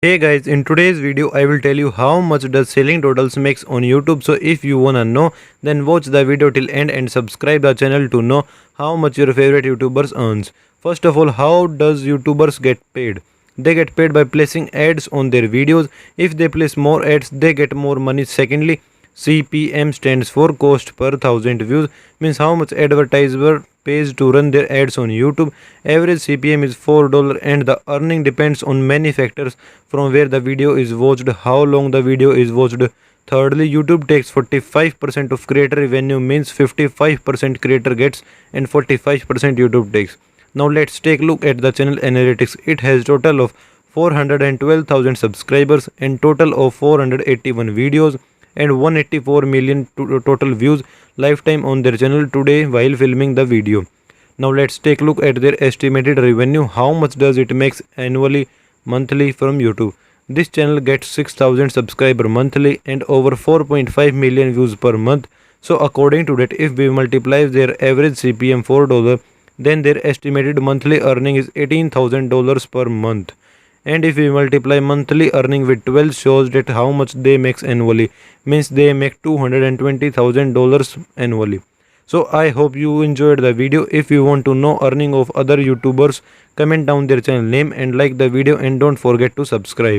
Hey guys, in today's video I will tell you how much does Sailing Doodles makes on YouTube. So if you wanna know, then watch the video till end and subscribe the channel to know how much your favorite YouTubers earns. First of all, how does YouTubers get paid? They get paid by placing ads on their videos. If they place more ads, they get more money. Secondly, CPM stands for cost per thousand views, means how much advertiser pays to run their ads on YouTube. Average CPM is $4 and the earning depends on many factors from where the video is watched, how long the video is watched. Thirdly, YouTube takes 45% of creator revenue, means 55% creator gets and 45% YouTube takes. Now let's take a look at the channel analytics. It has total of 412,000 subscribers and total of 481 videos and 184 million total views lifetime on their channel today while filming the video. Now let's take a look at their estimated revenue. How much does it makes annually, monthly from YouTube? This channel gets 6,000 subscriber monthly and over 4.5 million views per month. So according to that, if we multiply their average CPM $4, then their estimated monthly earning is $18,000 per month. And if we multiply monthly earning with 12, shows that how much they makes annually, means they make $220,000 annually. So I hope you enjoyed the video. If you want to know earning of other YouTubers, comment down their channel name and like the video and don't forget to subscribe.